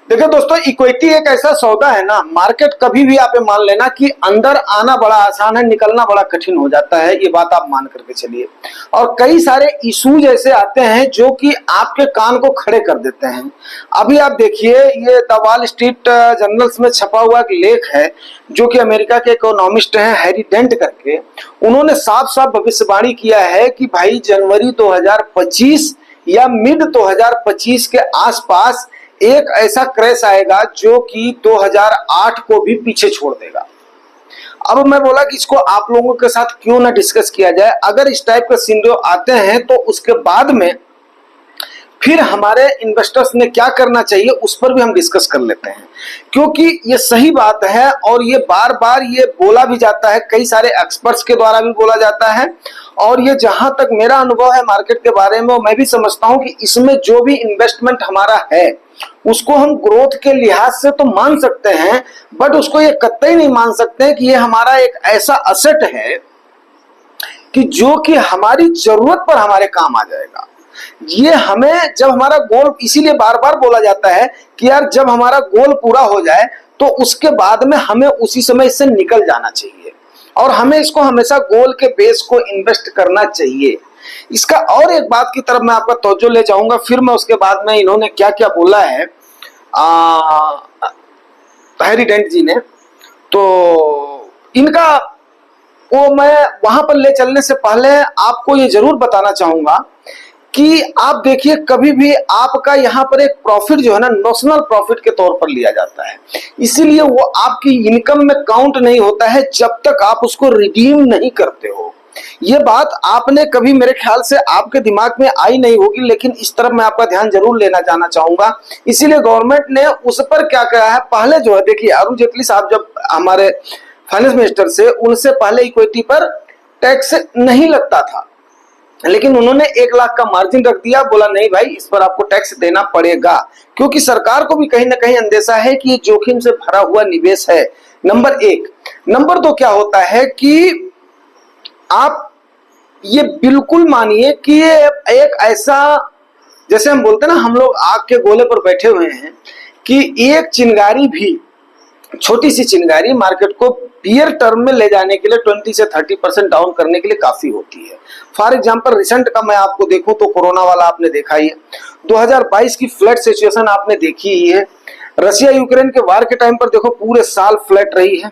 देखिए दोस्तों, इक्विटी एक ऐसा सौदा है ना, मार्केट कभी भी आप ये मान लेना कि अंदर आना बड़ा आसान है, निकलना बड़ा कठिन हो जाता है। ये बात आप मान करके चलिए। और कई सारे इशूज ऐसे आते हैं जो कि आपके कान को खड़े कर देते हैं। अभी आप देखिए, ये द वॉल स्ट्रीट जर्नल्स में छपा हुआ एक लेख है जो कि अमेरिका के इकोनॉमिस्ट हैं हैरी डेंट करके। उन्होंने साफ साफ भविष्यवाणी किया है कि भाई जनवरी 2025 या मिड 2025 के आसपास एक ऐसा क्रैश आएगा जो कि 2008 को भी पीछे छोड़ देगा। अब मैं बोला कि इसको आप लोगों के साथ क्यों ना डिस्कस किया जाए। अगर इस टाइप के सिनेरियो आते हैं तो उसके बाद में फिर हमारे इन्वेस्टर्स ने क्या करना चाहिए उस पर भी हम डिस्कस कर लेते हैं, क्योंकि ये सही बात है और ये बार बार ये बोला भी जाता है, कई सारे एक्सपर्ट्स के द्वारा भी बोला जाता है। और ये जहां तक मेरा अनुभव है मार्केट के बारे में, मैं भी समझता हूं कि इसमें जो भी इन्वेस्टमेंट हमारा है उसको हम ग्रोथ के लिहाज से तो मान सकते हैं, बट उसको ये कतई नहीं मान सकते हैं कि ये हमारा एक ऐसा असेट है कि जो कि हमारी जरूरत पर हमारे काम आ जाएगा। ये हमें जब हमारा गोल, इसीलिए बार बार बोला जाता है कि यार जब हमारा गोल पूरा हो जाए तो उसके बाद में हमें उसी समय इससे निकल जाना चाहिए और हमें इसको हमेशा गोल के बेस को इन्वेस्ट करना चाहिए। इसका और एक बात की तरफ मैं आपका तवज्जो ले जाऊंगा, फिर मैं उसके बाद में इन्होंने क्या क्या बोला है हैरी डेंट जी ने, तो इनका वो मैं वहां पर ले चलने से पहले आपको ये जरूर बताना चाहूंगा कि आप देखिए, कभी भी आपका यहाँ पर एक प्रॉफिट जो है ना, नॉशनल प्रॉफिट के तौर पर लिया जाता है, इसीलिए वो आपकी इनकम में काउंट नहीं होता है जब तक आप उसको रिडीम नहीं करते हो। ये बात आपने कभी मेरे ख्याल से आपके दिमाग में आई नहीं होगी, लेकिन इस तरफ मैं आपका ध्यान जरूर लेना चाहना चाहूंगा। इसीलिए गवर्नमेंट ने उस पर क्या कहा है, पहले जो है देखिए, अरुण जेटली साहब जब हमारे फाइनेंस मिनिस्टर से, उनसे पहले इक्विटी पर टैक्स नहीं लगता था, लेकिन उन्होंने 1 लाख का मार्जिन रख दिया, बोला नहीं भाई इस पर आपको टैक्स देना पड़ेगा, क्योंकि सरकार को भी कहीं ना कहीं अंदेशा है कि ये जोखिम से भरा हुआ निवेश है। नंबर 1। नंबर 2 क्या होता है कि आप ये बिल्कुल मानिए कि ये एक ऐसा, जैसे हम बोलते हैं ना, हम लोग आग के गोले पर बैठे हुए हैं कि एक चिंगारी भी, छोटी सी चिंगारी मार्केट को बियर टर्म में ले जाने के लिए 20 से 30% डाउन करने के लिए काफी होती है। फॉर एग्जांपल रिसेंट का मैं आपको देखूं तो कोरोना वाला आपने देखा ही है, 2022 की फ्लड सिचुएशन आपने देखी ही है, रशिया यूक्रेन के वार के टाइम पर देखो पूरे साल फ्लड रही है।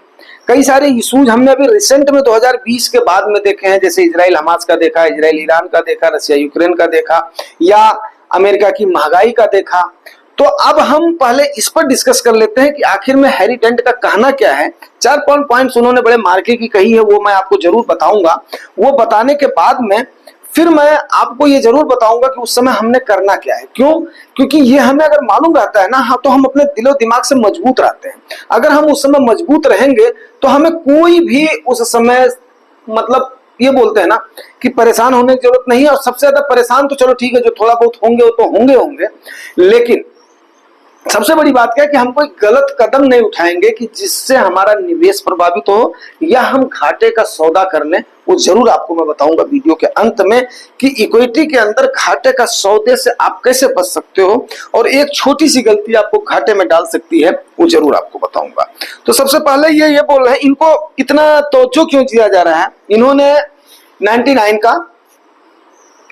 कई सारे इशूज हमने अभी रिसेंट में 2020 के बाद में देखे हैं, जैसे इजराइल हमास का देखा, इजराइल ईरान का देखा, रशिया यूक्रेन का देखा, या अमेरिका की महंगाई का देखा। तो अब हम पहले इस पर डिस्कस कर लेते हैं कि आखिर में हैरी डेंट का कहना क्या है। 4 पॉइंट्स उन्होंने बड़े मार्के की कही है, वो मैं आपको जरूर बताऊंगा। वो बताने के बाद में फिर मैं आपको ये जरूर बताऊंगा कि उस समय हमने करना क्या है। क्यों? क्योंकि ये हमें अगर मालूम रहता है ना, हाँ, तो हम अपने दिलो दिमाग से मजबूत रहते हैं। अगर हम उस समय मजबूत रहेंगे तो हमें कोई भी उस समय, मतलब ये बोलते हैं ना कि परेशान होने की जरूरत नहीं है। और सबसे ज्यादा परेशान तो चलो ठीक है, जो थोड़ा बहुत होंगे वो तो होंगे, लेकिन सबसे बड़ी बात क्या है कि हम कोई गलत कदम नहीं उठाएंगे कि जिससे हमारा निवेश प्रभावित हो या हम घाटे का सौदा कर लें। वो जरूर आपको मैं बताऊंगा वीडियो के अंत में कि इक्विटी के अंदर घाटे का सौदे से आप कैसे बच सकते हो और एक छोटी सी गलती आपको घाटे में डाल सकती है, वो जरूर आपको बताऊंगा। तो सबसे पहले ये बोल रहे हैं, इनको इतना तवज्जो क्यों दिया जा रहा है। इन्होंने 99 का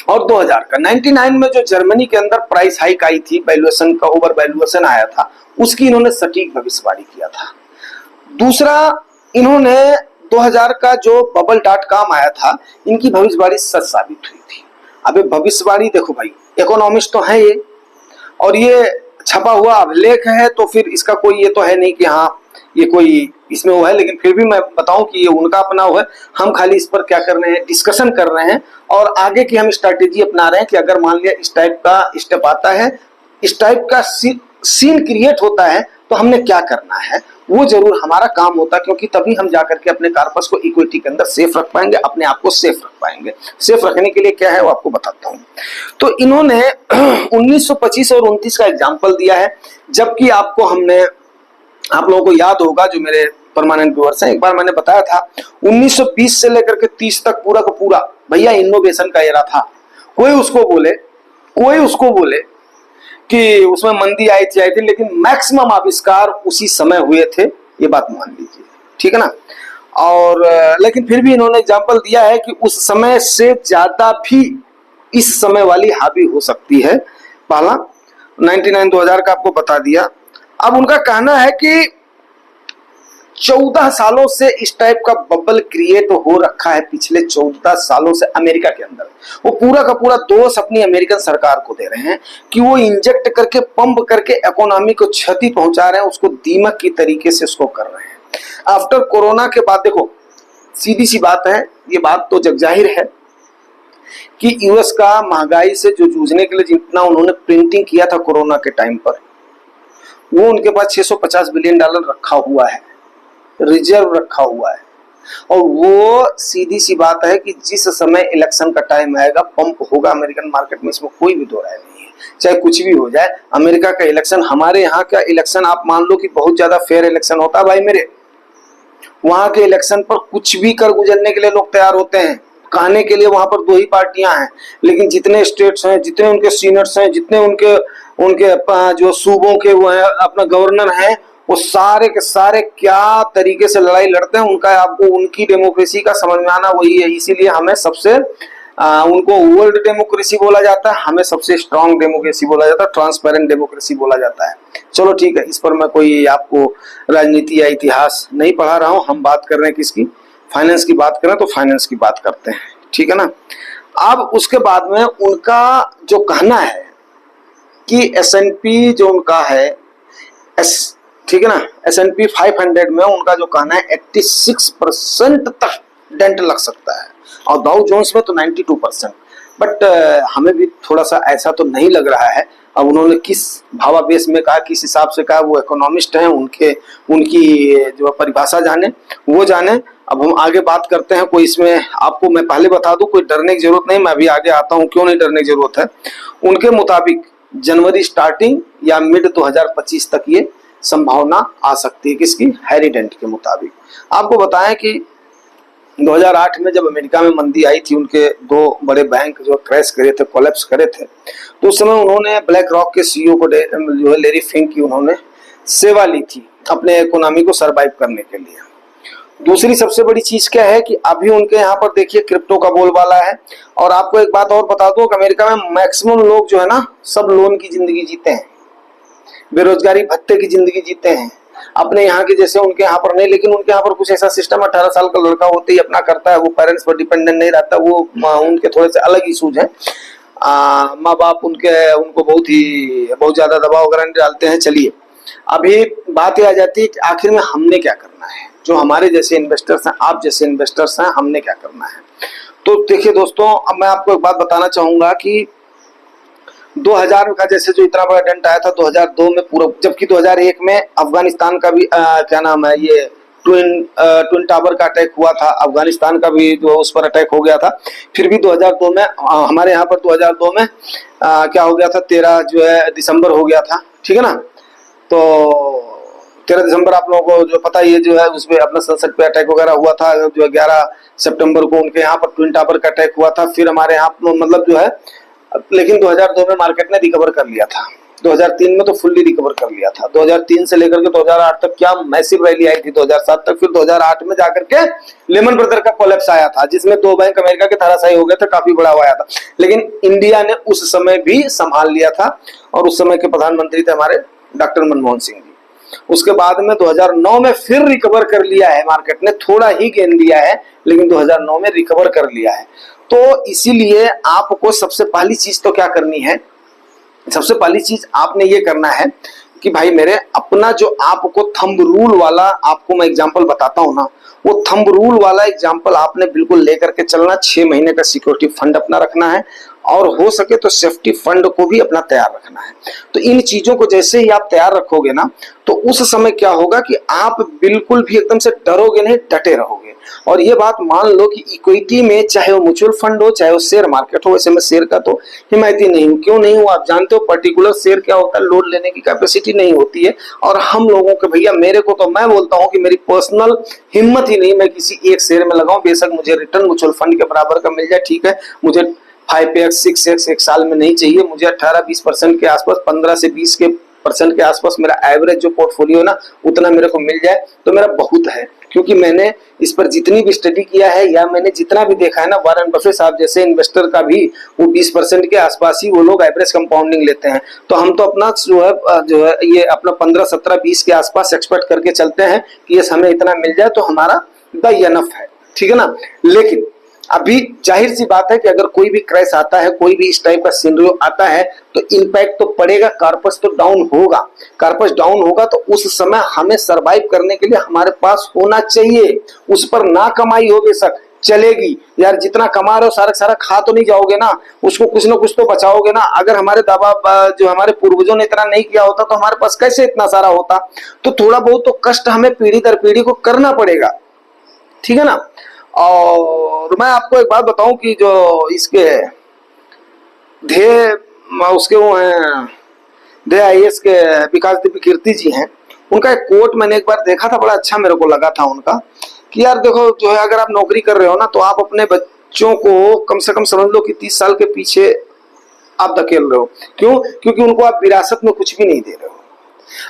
और 2000 का, 99 में जो जर्मनी के अंदर प्राइस हाइक आई थी, वैल्यूएशन का ओवर वैल्यूएशन आया था, उसकी इन्होंने सटीक भविष्यवाणी किया था। दूसरा, इन्होंने 2000 का जो bubble.com आया था, इनकी भविष्यवाणी सच साबित हुई थी। अब भविष्यवाणी देखो भाई, इकोनॉमिस्ट तो है ये, और ये छपा हुआ अभिलेख है, तो फिर इसका कोई ये तो है नहीं कि हाँ ये कोई इसमें वो है, लेकिन फिर भी मैं बताऊं कि ये उनका अपना हुआ है। हम खाली इस पर क्या कर रहे हैं, डिस्कशन कर रहे हैं और आगे की हम स्ट्रैटेजी अपना रहे हैं कि अगर मान लिया इस टाइप का स्टेप आता है, इस टाइप का सीन क्रिएट होता है, तो हमने क्या करना है। वो जरूर हमारा काम होता है, क्योंकि तभी हम जाकर के अपने कार्पस को इक्विटी के अंदर सेफ रख पाएंगे, अपने आप को सेफ रख पाएंगे। सेफ रखने के लिए क्या है वो आपको बताता हूँ। तो इन्होंने 1925 और 29 का एग्जाम्पल दिया है, जबकि आप लोगों को याद होगा, जो मेरे परमानेंट व्यूअर्स हैं, एक बार मैंने बताया था 1920 से लेकर के 30 तक पूरा का पूरा भैया इनोवेशन का एरा था। कोई उसको बोले कि उसमें मंदी आई थी, लेकिन मैक्सिमम आविष्कार उसी समय हुए थे, ये बात मान लीजिए, ठीक है ना। और लेकिन फिर भी इन्होंने एग्जाम्पल दिया है कि उस समय से ज्यादा भी इस समय वाली हावी हो सकती है। पहला 99 2000 का आपको बता दिया। अब उनका कहना है कि 14 सालों से इस टाइप का बबल क्रिएट हो रखा है, पिछले 14 सालों से अमेरिका के अंदर। वो पूरा का पूरा दोष अपनी अमेरिकन सरकार को दे रहे हैं कि वो इंजेक्ट करके, पंप करके इकोनॉमी को क्षति पहुंचा रहे हैं, उसको दीमक की तरीके से उसको कर रहे हैं। आफ्टर कोरोना के बाद देखो, सीधी सी बात है, ये बात तो जगजाहिर है कि यूएस का महंगाई से जो जूझने के लिए जितना उन्होंने प्रिंटिंग किया था कोरोना के टाइम पर, वो उनके पास $650 बिलियन रखा हुआ है, रिजर्व रखा हुआ है। और वो सीधी सी बात है कि जिस समय इलेक्शन का टाइम आएगा, पंप होगा अमेरिकन मार्केट में, इसमें कोई भी दो राय नहीं है। चाहे कुछ भी हो जाए, अमेरिका का इलेक्शन, हमारे यहाँ का इलेक्शन आप मान लो कि बहुत ज्यादा फेयर इलेक्शन होता है भाई मेरे। वहां के इलेक्शन पर कुछ भी कर गुजरने के लिए लोग तैयार होते हैं। कहने के लिए वहां पर दो ही पार्टियां हैं, लेकिन जितने स्टेट्स हैं, जितने उनके सीनेट्स हैं, जितने उनके उनके जो सूबों के वो है अपना गवर्नर हैं, वो सारे के सारे क्या तरीके से लड़ाई लड़ते हैं, उनका आपको उनकी डेमोक्रेसी का समझ में आना वही है। इसीलिए हमें सबसे उनको वर्ल्ड डेमोक्रेसी बोला जाता है, हमें सबसे स्ट्रांग डेमोक्रेसी बोला जाता है, ट्रांसपेरेंट डेमोक्रेसी बोला जाता है। चलो ठीक है, इस पर मैं कोई आपको राजनीति या इतिहास नहीं पढ़ा रहा हूं। हम बात कर रहे हैं किसकी, फाइनेंस की बात करें तो फाइनेंस की बात करते हैं, ठीक है ना। अब उसके बाद में उनका जो कहना है कि S&P जो उनका है, ठीक है ना, S&P 500 में उनका जो कहना है 86% तक डेंट लग सकता है, और डाउ जोन्स में तो 92%। बट हमें भी थोड़ा सा ऐसा तो नहीं लग रहा है। अब उन्होंने किस भावावेश में कहा, किस हिसाब से कहा, वो इकोनॉमिस्ट हैं, उनकी जो परिभाषा जाने, वो जाने। अब हम आगे बात करते हैं। कोई इसमें आपको मैं पहले बता दूं, कोई डरने की जरूरत नहीं, मैं अभी आगे आता हूं क्यों नहीं डरने की जरूरत है। उनके मुताबिक जनवरी स्टार्टिंग या मिड 2025 तक ये संभावना आ सकती है, किसकी, हैरी डेंट के मुताबिक। आपको बताएं कि 2008 में जब अमेरिका में मंदी आई थी, उनके दो बड़े बैंक जो क्रैश करे थे, कोलैप्स करे थे, तो उस समय उन्होंने ब्लैक रॉक के सीईओ को जो है लैरी फिंक की उन्होंने सेवा ली थी अपने इकोनॉमी को सरवाइव करने के लिए। दूसरी सबसे बड़ी चीज क्या है कि अभी उनके यहाँ पर देखिए क्रिप्टो का बोलबाला है। और आपको एक बात और बता दूं कि अमेरिका में मैक्सिमम लोग जो है ना, सब लोन की जिंदगी जीते हैं, बेरोजगारी भत्ते की जिंदगी जीते हैं। अपने यहाँ के जैसे उनके यहाँ पर नहीं, लेकिन उनके यहाँ पर कुछ ऐसा सिस्टम, 18 साल का लड़का होते ही अपना करता है, वो पेरेंट्स पर डिपेंडेंट नहीं रहता। वो उनके थोड़े से अलग इशूज हैं। माँ बाप उनको बहुत ज्यादा दबाव वगैरह डालते हैं। चलिए, अभी बात यह आ जाती है कि आखिर में हमने क्या करना है, जो हमारे जैसे इन्वेस्टर्स हैं, आप जैसे इन्वेस्टर्स हैं, हमने क्या करना है। तो देखिए दोस्तों, अब मैं आपको एक बात बताना चाहूंगा कि 2000 का जैसे जो इतना बड़ा डेंट आया था 2002 में पूरा, जबकि 2001 में अफगानिस्तान का भी क्या नाम है, ये ट्विन टावर का अटैक हुआ था, अफगानिस्तान का भी जो उस पर अटैक हो गया था। फिर भी 2002 में हमारे यहाँ पर 2002 में क्या हो गया था, 13 जो है दिसंबर हो गया था, ठीक है ना। तो 13 दिसंबर आप लोगों को जो पता ही है, जो है उसमें अपना संसद पे अटैक वगैरह हुआ था। जो 11 सितंबर को उनके यहाँ पर ट्विन टावर का अटैक हुआ था। फिर हमारे यहाँ मतलब जो है, लेकिन 2002 में मार्केट ने रिकवर कर लिया था, 2003 में तो फुल्ली रिकवर कर लिया था। 2003 से लेकर के 2008 तक क्या मैसिव रैली आई थी, 2007 तक। फिर 2008 में जाकर के लेमन ब्रदर का कोलैप्स आया था, जिसमें 2 बैंक अमेरिका के धराशायी हो गए थे, काफी बड़ा आया था। लेकिन इंडिया ने उस समय भी संभाल लिया था, और उस समय के प्रधानमंत्री थे हमारे डॉक्टर मनमोहन सिंह जी। उसके बाद में 2009 में फिर रिकवर कर लिया है मार्केट ने, थोड़ा ही गेन लिया है, लेकिन 2009 में रिकवर कर लिया है। तो इसीलिए आपको सबसे पहली चीज तो क्या करनी है, सबसे पहली चीज आपने ये करना है कि भाई मेरे, अपना जो आपको थंब रूल वाला, आपको मैं एग्जांपल बताता हूं ना, वो थंब रूल वाला एग्जांपल आपने बिल्कुल लेकर के चलना। 6 महीने का सिक्योरिटी फंड अपना रखना है, और हो सके तो सेफ्टी फंड को भी अपना तैयार रखना है। तो इन चीजों को जैसे ही आप तैयार रखोगे ना, तो उस समय क्या होगा कि आप बिल्कुल भी एकदम से डरोगे नहीं, डटे रहोगे। और ये बात मान लो कि इक्विटी में, चाहे वो म्यूचुअल फंड हो, चाहे वो शेयर मार्केट हो, वैसे मैं शेयर का तो हिमायती नहीं हूँ। क्यों नहीं हूँ, आप जानते हो, पर्टिकुलर शेयर क्या होता है, लोड लेने की कैपेसिटी नहीं होती है। और हम लोगों के भैया, मेरे को तो मैं बोलता हूँ कि मेरी पर्सनल हिम्मत ही नहीं मैं किसी एक शेयर में लगाऊं। बेशक मुझे रिटर्न म्यूचुअल फंड के बराबर का मिल जाए, ठीक है, मुझे 5x 6x एक साल में नहीं चाहिए मुझे। 18-20% के आसपास, 15 से 20 के परसेंट के आसपास मेरा एवरेज जो पोर्टफोलियो ना उतना मेरे को मिल जाए तो मेरा बहुत है। क्योंकि मैंने इस पर जितनी भी स्टडी किया है या मैंने जितना भी देखा है ना, वारेन बफेट साहब जैसे इन्वेस्टर का भी वो 20% के आसपास ही वो लोग एवरेज कंपाउंडिंग लेते हैं। तो हम तो अपना जो है ये अपना 15, 17, 20 के आसपास एक्सपेक्ट करके चलते हैं कि ये हमें इतना मिल जाए तो हमारा द इनफ है, ठीक है ना। लेकिन अभी जाहिर सी बात है कि अगर कोई भी क्रैश आता है, कोई भी इस टाइप का सिनेरियो आता है तो इम्पैक्ट तो पड़ेगा, कॉर्पस तो डाउन होगा। कॉर्पस डाउन होगा तो उस समय हमें सरवाइव करने के लिए हमारे पास होना चाहिए। उस पर ना कमाई हो बेशक चलेगी यार, जितना कमा रहे हो सारा सारा खा तो नहीं जाओगे ना, उसको कुछ ना कुछ तो बचाओगे ना। अगर हमारे दादा जो हमारे पूर्वजों ने इतना नहीं किया होता तो हमारे पास कैसे इतना सारा होता। तो थोड़ा बहुत तो कष्ट हमें पीढ़ी दर पीढ़ी को करना पड़ेगा, ठीक है ना। और मैं आपको एक बात बताऊं कि जो इसके ध्येय उसके वो हैं ध्येय आईएएस के विकास दीपी कीर्ति जी हैं, उनका एक कोट मैंने एक बार देखा था, बड़ा अच्छा मेरे को लगा था उनका कि यार देखो जो है अगर आप नौकरी कर रहे हो ना तो आप अपने बच्चों को कम से कम समझ लो कि 30 साल के पीछे आप धकेल रहे हो। क्यों? क्योंकि उनको आप विरासत में कुछ भी नहीं दे रहे हो।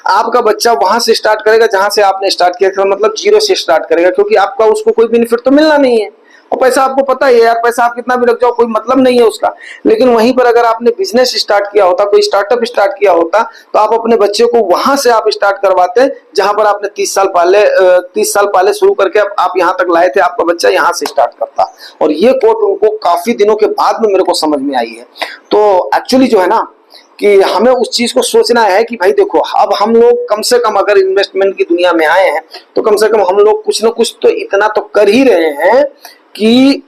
आपका बच्चा वहां से स्टार्ट करेगा जहां से आपने स्टार्ट किया, मतलब जीरो से स्टार्ट करेगा, क्योंकि आपका उसको कोई बेनिफिट तो मिलना नहीं है। और पैसा आपको पता ही है यार, पैसा आप कितना भी रख जाओ कोई मतलब नहीं है उसका। लेकिन वहीं पर अगर आपने बिजनेस स्टार्ट किया होता, कोई स्टार्टअप स्टार्ट किया होता, तो आप अपने बच्चे को वहां से आप स्टार्ट करवाते जहां पर आपने 30 साल पहले शुरू करके आप यहां तक लाए थे, आपका बच्चा यहां से स्टार्ट करता। और ये कोट उनको काफी दिनों के बाद में मेरे को समझ में आई है। तो एक्चुअली जो है ना कि हमें उस चीज को सोचना है कि भाई देखो अब हम लोग कम से कम अगर इन्वेस्टमेंट की दुनिया में आए हैं तो कम से कम हम लोग कुछ ना कुछ तो इतना तो कर ही रहे हैं कि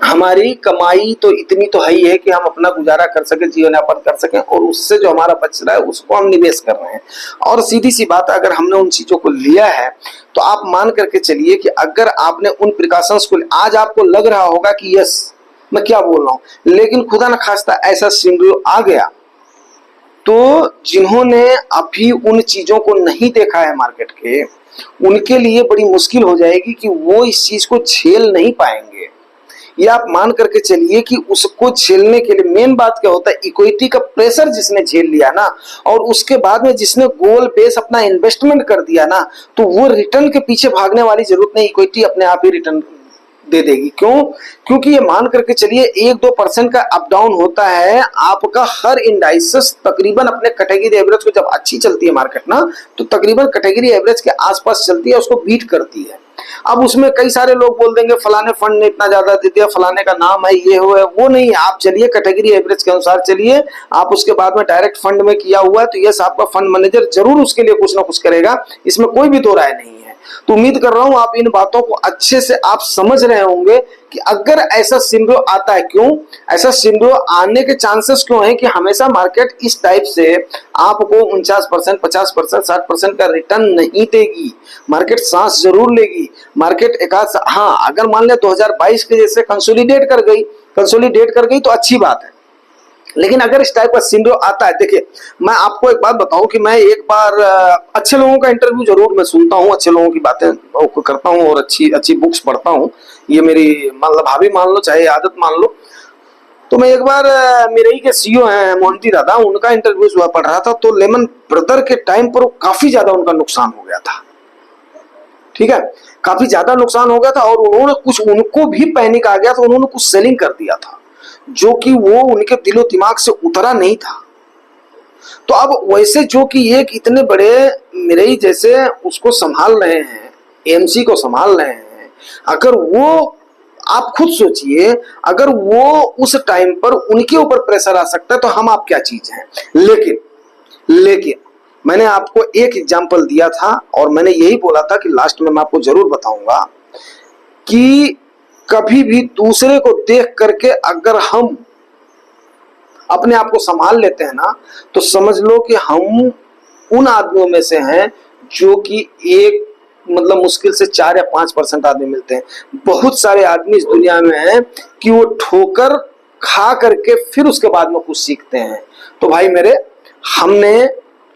हमारी कमाई तो इतनी तो है ही है कि हम अपना गुजारा कर सके, जीवन यापन कर सकें, और उससे जो हमारा बच रहा है उसको हम निवेश कर रहे हैं। और सीधी सी बात है, अगर हमने उन चीजों को लिया है तो आप मान करके चलिए कि अगर आपने उन प्रिकॉशंस को, आज आपको लग रहा होगा कि यस मैं क्या बोल रहा हूं, लेकिन खुदा न खास्ता ऐसा सिनेरियो आ गया तो जिन्होंने अभी उन चीजों को नहीं देखा है मार्केट के, उनके लिए बड़ी मुश्किल हो जाएगी कि वो इस चीज को झेल नहीं पाएंगे। ये आप मान करके चलिए कि उसको झेलने के लिए मेन बात क्या होता है, इक्विटी का प्रेशर जिसने झेल लिया ना, और उसके बाद में जिसने गोल बेस अपना इन्वेस्टमेंट कर दिया ना, तो वो रिटर्न के पीछे भागने वाली जरूरत नहीं, इक्विटी अपने आप ही रिटर्न दे देगी। क्यों? क्योंकि ये मान करके चलिए 1-2% का अप डाउन होता है, आपका हर इंडाइसेस तकरीबन अपने कैटेगरी एवरेज को, जब अच्छी चलती है मार्केट ना तो तकरीबन कैटेगरी एवरेज के आसपास चलती है, उसको बीट करती है। अब उसमें कई सारे लोग बोल देंगे फलाने फंड ने इतना ज्यादा दे दिया, फलाने का नाम है, ये हो है, वो नहीं है। आप चलिए कैटेगरी एवरेज के अनुसार चलिए। आप उसके बाद में डायरेक्ट फंड में किया हुआ है तो यस आपका फंड मैनेजर जरूर उसके लिए कुछ ना कुछ करेगा, इसमें कोई भी दो राय नहीं है। तो उम्मीद कर रहा हूं आप इन बातों को अच्छे से आप समझ रहे होंगे कि अगर ऐसा सिनेरियो आता है, क्यों ऐसा सिनेरियो आने के चांसेस क्यों है कि हमेशा मार्केट इस टाइप से आपको 49%, 50%, 60% का रिटर्न नहीं देगी। मार्केट सांस जरूर लेगी। मार्केट हाँ अगर मान ले 2022 के जैसे कंसोलिडेट कर गई तो अच्छी बात है। लेकिन अगर इस टाइप का सिनेरियो आता है, देखिए मैं आपको एक बात बताऊं कि मैं एक बार अच्छे लोगों का इंटरव्यू जरूर मैं सुनता हूं, अच्छे लोगों की बातें करता हूं और अच्छी बुक्स पढ़ता हूं। ये मेरी मतलब भाभी मान लो चाहे आदत मान लो। तो मैं एक बार मेरे ही के सीईओ हैं मोहंती दादा, उनका इंटरव्यू हुआ पढ़ रहा था। तो लेमन ब्रदर के टाइम पर काफी ज्यादा उनका नुकसान हो गया था, ठीक है, काफी ज्यादा नुकसान हो गया था। और उनको भी पैनिक आ गया था, उन्होंने कुछ सेलिंग कर दिया था जो कि वो उनके दिलो दिमाग से उतरा नहीं था। तो अब वैसे जो कि एक इतने बड़े मेरे ही जैसे उसको संभाल रहे हैं, एएमसी को संभाल रहे हैं, अगर वो आप खुद सोचिए अगर वो उस टाइम पर उनके ऊपर प्रेशर आ सकता है तो हम आप क्या चीज हैं। लेकिन मैंने आपको एक एग्जांपल दिया था और मैंने यही बोला था कि लास्ट में मैं आपको जरूर बताऊंगा कि कभी भी दूसरे को देख करके अगर हम अपने आप को संभाल लेते हैं ना तो समझ लो कि हम उन आदमियों में से हैं जो कि एक मतलब मुश्किल से 4 या 5% आदमी मिलते हैं। बहुत सारे आदमी इस दुनिया में हैं कि वो ठोकर खा करके फिर उसके बाद में कुछ सीखते हैं। तो भाई मेरे, हमने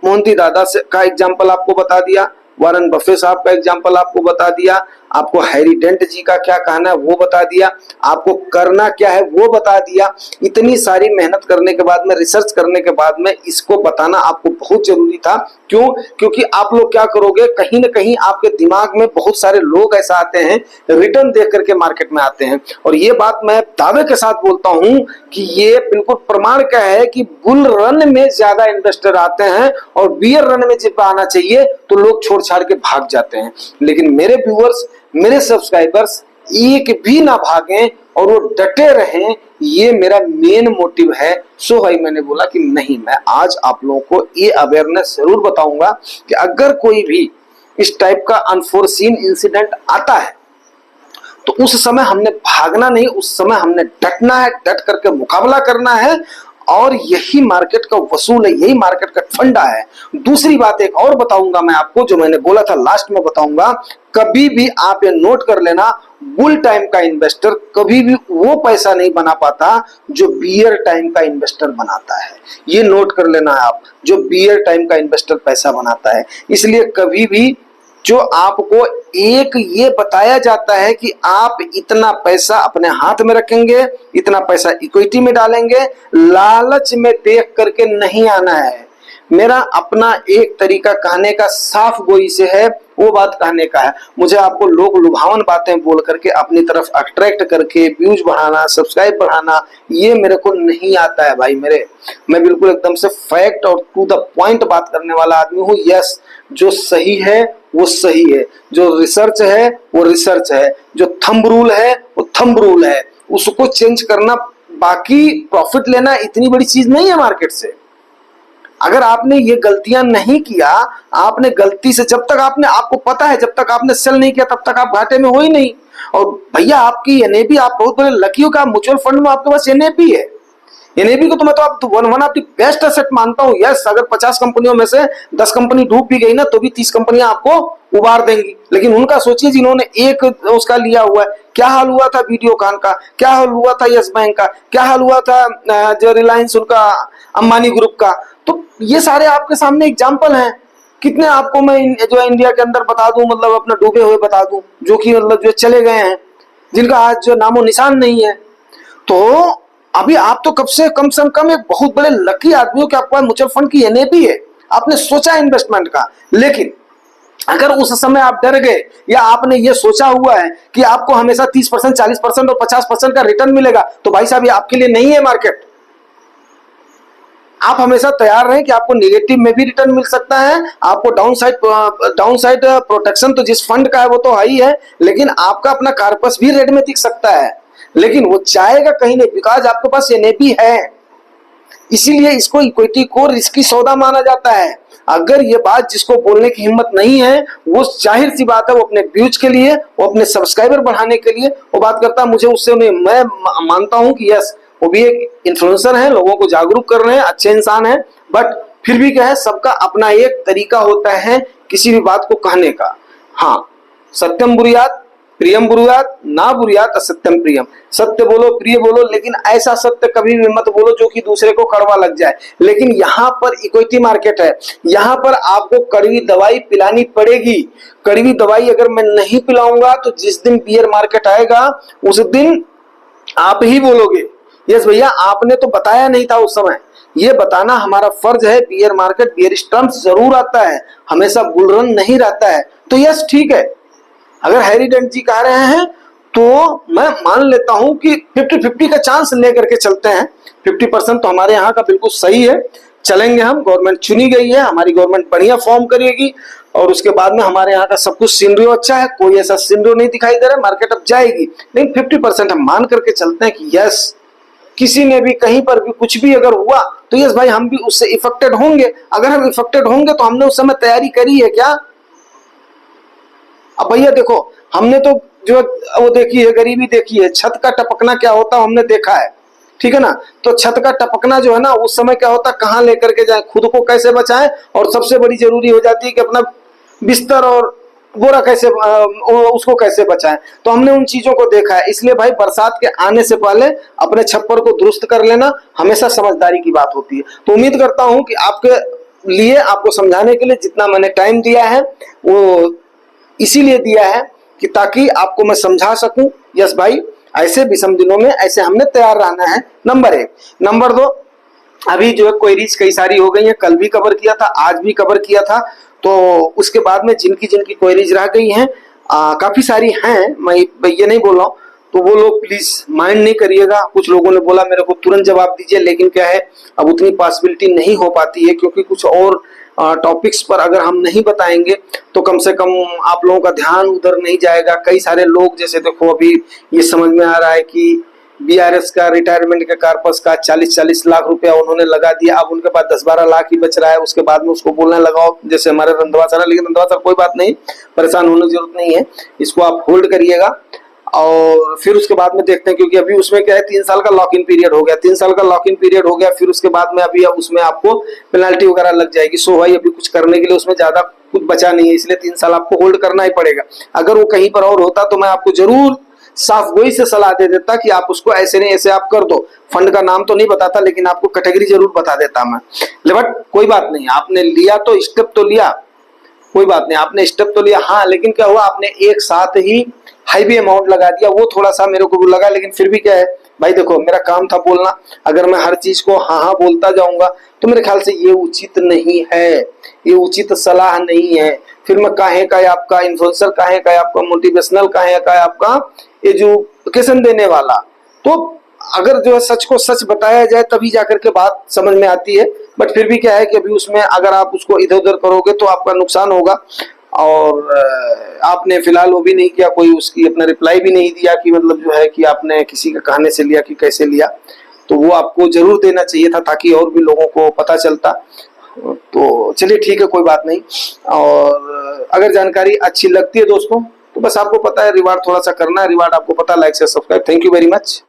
मोहंती दादा से का एग्जाम्पल आपको बता दिया, वारेन बफेट साहब का एग्जाम्पल आपको बता दिया, आपको हैरी डेंट जी का क्या कहना है वो बता दिया, आपको करना क्या है वो बता दिया। इतनी सारी मेहनत करने के बाद में, रिसर्च करने के बाद में इसको बताना आपको बहुत जरूरी था। क्यों? क्योंकि आप लोग क्या करोगे, कहीं ना कहीं आपके दिमाग में बहुत सारे लोग ऐसा आते हैं, रिटर्न देख करके मार्केट में आते हैं। और ये बात मैं दावे के साथ बोलता हूं कि ये बिल्कुल प्रमाण का है कि बुल रन में ज्यादा इन्वेस्टर आते हैं और बियर रन में जब आना चाहिए तो लोग छोड़ छाड़ के भाग जाते हैं। लेकिन मेरे व्यूअर्स, मेरे सब्सक्राइबर्स एक भी ना भागें और वो डटे रहें, ये मेरा मेन मोटिव है। सो भाई मैंने बोला कि नहीं, मैं आज आप लोगों को ये अवेयरनेस जरूर बताऊंगा कि अगर कोई भी इस टाइप का अनफोर्सीन इंसिडेंट आता है तो उस समय हमने भागना नहीं, उस समय हमने डटना है, डट करके मुकाबला करना है। और यही मार्केट का वसूल है, यही मार्केट का फंडा है। दूसरी बात एक और बताऊंगा मैं आपको, जो मैंने बोला था लास्ट में बताऊंगा, कभी भी आप ये नोट कर लेना, बुल टाइम का इन्वेस्टर कभी भी वो पैसा नहीं बना पाता जो बियर टाइम का इन्वेस्टर बनाता है। ये नोट कर लेना आप, जो बियर टाइम का इन्वेस्टर पैसा बनाता है। इसलिए कभी भी जो आपको एक ये बताया जाता है कि आप इतना पैसा अपने हाथ में रखेंगे, इतना पैसा इक्विटी में डालेंगे, लालच में देख करके नहीं आना है। मेरा अपना एक तरीका कहने का साफ गोई से है, वो बात कहने का है। मुझे आपको लोग लुभावन बातें बोल करके अपनी तरफ अट्रैक्ट करके व्यूज बढ़ाना, सब्सक्राइब बढ़ाना, ये मेरे को नहीं आता है भाई मेरे। मैं बिल्कुल एकदम से फैक्ट और टू द पॉइंट बात करने वाला आदमी हूँ। यस, जो सही है वो सही है, जो रिसर्च है वो रिसर्च है, जो थंब रूल है वो थंब रूल है, उसको चेंज करना, बाकी प्रॉफिट लेना इतनी बड़ी चीज नहीं है मार्केट से। अगर आपने ये गलतियां नहीं किया, आपने गलती से, जब तक आपने, आपको पता है जब तक आपने सेल नहीं किया तब तक आप घाटे में हो ही नहीं। और भैया आपकी एनएबी, आप बहुत बड़े लकी हो कि आप म्यूचुअल फंड में आपके पास एनएबी है। एनएबी को तो मैं तो आप one of the best asset मानता हूं। यस, अगर 50 कंपनियों में से 10 कंपनी डूब भी गई ना तो भी 30 कंपनियां आपको उबार देंगी। लेकिन उनका सोचिए जिन्होंने एक उसका लिया हुआ है, क्या हाल हुआ था वीडियोकॉन का, क्या हाल हुआ था यस बैंक का, क्या हाल हुआ था जो रिलायंस उनका अंबानी ग्रुप का। तो ये सारे आपके सामने एग्जाम्पल हैं। कितने आपको मैं जो इंडिया के अंदर बता दूं, मतलब अपना डूबे हुए बता दूं, जो कि मतलब जो चले गए हैं, जिनका आज जो नामो निशान नहीं है। तो अभी आप तो कब से कम एक बहुत बड़े लकी आदमी हो कि आपके पास म्यूचुअल फंड की एनएबी है, आपने सोचा इन्वेस्टमेंट का। लेकिन अगर उस समय आप डर गए या आपने ये सोचा हुआ है कि आपको हमेशा 30%, 40% और 50% का रिटर्न मिलेगा, तो भाई साहब ये आपके लिए नहीं है मार्केट। आप हमेशा तैयार रहें कि आपको नेगेटिव में भी रिटर्न मिल सकता है, आपको डाउन साइड प्रोटेक्शन तो जिस फंड का है वो तो है ही है, लेकिन आपका अपना कार्पस भी रेड में दिख सकता है, लेकिन वो जाएगा कहीं नहीं, बिकॉज आपके पास एनएपी है। इसीलिए इसको इक्विटी को रिस्की सौदा माना जाता है। अगर ये बात जिसको बोलने की हिम्मत नहीं है, वो जाहिर सी बात है वो अपने व्यूज के लिए, वो अपने सब्सक्राइबर बढ़ाने के लिए वो बात करता है। मुझे उससे मैं मानता हूं कि यस, वो भी एक इन्फ्लुएंसर है, लोगों को जागरूक कर रहे हैं, अच्छे इंसान है, बट फिर भी क्या है, सबका अपना एक तरीका होता है किसी भी बात को कहने का। हाँ, सत्यम बुरियात प्रियम बुरुयात, ना बुरुयात असत्यम प्रियम। सत्य बोलो, प्रिय बोलो, लेकिन ऐसा सत्य कभी भी मत बोलो जो कि दूसरे को कड़वा लग जाए। लेकिन यहाँ पर इक्विटी मार्केट है, यहाँ पर आपको कड़वी दवाई पिलानी पड़ेगी। कड़वी दवाई अगर मैं नहीं पिलाऊंगा तो जिस दिन बियर मार्केट आएगा उस दिन आप ही बोलोगे यस भैया आपने तो बताया नहीं था उस समय। ये बताना हमारा फर्ज है। बियर मार्केट, बियर स्टर्म्स जरूर आता है, हमेशा बुल रन नहीं रहता है। तो यस ठीक है, अगर हैरी डेंट जी कह रहे हैं तो मैं मान लेता हूं कि 50-50 का चांस लेकर के चलते हैं। 50% तो हमारे यहाँ का बिल्कुल सही है, चलेंगे हम। गवर्नमेंट चुनी गई है, हमारी गवर्नमेंट बढ़िया फॉर्म करेगी और उसके बाद में हमारे यहाँ का सब कुछ सिनेरियो अच्छा है, कोई ऐसा सिनेरियो नहीं दिखाई दे रहा, मार्केट अब जाएगी। लेकिन 50% हम मान करके चलते हैं कि यस, किसी ने भी कहीं पर भी कुछ भी अगर हुआ तो यस भाई हम भी उससे इफेक्टेड होंगे। अगर हम इफेक्टेड होंगे तो हमने उस समय तैयारी करी है क्या? अब भैया देखो, हमने तो जो वो देखी है, गरीबी देखी है, छत का टपकना क्या होता है हमने देखा है, ठीक है ना। तो छत का टपकना जो है ना, उस समय क्या होता है, कहाँ लेकर के जाए, खुद को कैसे बचाएं, और सबसे बड़ी जरूरी हो जाती है कि अपना बिस्तर और बोरा कैसे, उसको कैसे बचाएं। तो हमने उन चीजों को देखा है। इसलिए भाई बरसात के आने से पहले अपने छप्पर को दुरुस्त कर लेना हमेशा समझदारी की बात होती है। तो उम्मीद करता हूं कि आपके लिए, आपको समझाने के लिए जितना मैंने टाइम दिया है वो इसीलिए दिया है कि ताकि आपको मैं समझा सकूं, यस भाई ऐसे विषम दिनों में ऐसे हमने तैयार रहना है, नंबर 1। नंबर 2, अभी जो है क्वेरीज कई सारी हो गई हैं, कल भी कवर किया था, आज भी कवर किया था। तो उसके बाद में जिनकी जिनकी क्वेरीज रह गई हैं, काफी सारी हैं, मैं ये नहीं बोल रहा हूँ, तो वो लोग प्लीज माइंड नहीं करिएगा। कुछ लोगों ने बोला मेरे को तुरंत जवाब दीजिए, लेकिन क्या है अब उतनी पॉसिबिलिटी नहीं हो पाती है, क्योंकि कुछ और टॉपिक्स पर अगर हम नहीं बताएंगे तो कम से कम आप लोगों का ध्यान उधर नहीं जाएगा। कई सारे लोग, जैसे देखो अभी ये समझ में आ रहा है कि बीआरएस का रिटायरमेंट के कार्पस का 40-40 लाख रुपया उन्होंने लगा दिया, अब उनके पास 10-12 लाख ही बच रहा है। उसके बाद में उसको बोलने लगाओ जैसे हमारे रंधवा सर है, लेकिन रंधवा सर कोई बात नहीं, परेशान होने की जरूरत नहीं है, इसको आप होल्ड करिएगा और फिर उसके बाद में देखते हैं, क्योंकि अभी उसमें क्या है 3 साल का लॉक इन पीरियड हो गया, 3 साल का लॉक इन पीरियड हो गया, फिर उसके बाद में अभी उसमें आपको पेनल्टी वगैरह लग जाएगी। सो भाई अभी कुछ करने के लिए उसमें ज्यादा कुछ बचा नहीं है, इसलिए 3 साल आपको होल्ड करना ही पड़ेगा। अगर वो कहीं पर और होता तो मैं आपको जरूर साफ गोई से सलाह दे देता कि आप उसको ऐसे नहीं ऐसे आप कर दो। फंड का नाम तो नहीं बताता, लेकिन आपको कैटेगरी जरूर बता देता मैं। बट कोई बात नहीं, आपने लिया तो स्टेप तो लिया, कोई बात नहीं, आपने स्टेप तो लिया। हाँ लेकिन क्या हुआ, आपने एक साथ ही हाईवी अमाउंट लगा दिया, वो थोड़ा सा मेरे को भी लगा। लेकिन फिर भी क्या है भाई, देखो मेरा काम था बोलना, अगर मैं हर चीज को हाँ हाँ बोलता जाऊंगा तो मेरे ख्याल से ये उचित नहीं है, ये उचित सलाह नहीं है। फिर मैं काहे का आपका इन्फ्लुएंसर, काहे का आपका मोटिवेशनल, काहे का आपका एजुकेशन देने वाला। तो अगर जो है सच को सच बताया जाए तभी जाकर के बात समझ में आती है। बट फिर भी क्या है कि अभी उसमें अगर आप उसको इधर उधर करोगे तो आपका नुकसान होगा। और आपने फिलहाल वो भी नहीं किया, कोई उसकी अपना रिप्लाई भी नहीं दिया कि मतलब जो है कि आपने किसी के कहने से लिया कि कैसे लिया, तो वो आपको जरूर देना चाहिए था ताकि और भी लोगों को पता चलता। तो चलिए ठीक है, कोई बात नहीं। और अगर जानकारी अच्छी लगती है दोस्तों तो बस आपको पता है रिवार्ड थोड़ा सा करना है, रिवार्ड आपको पता है, लाइक से subscribe. Thank you very much.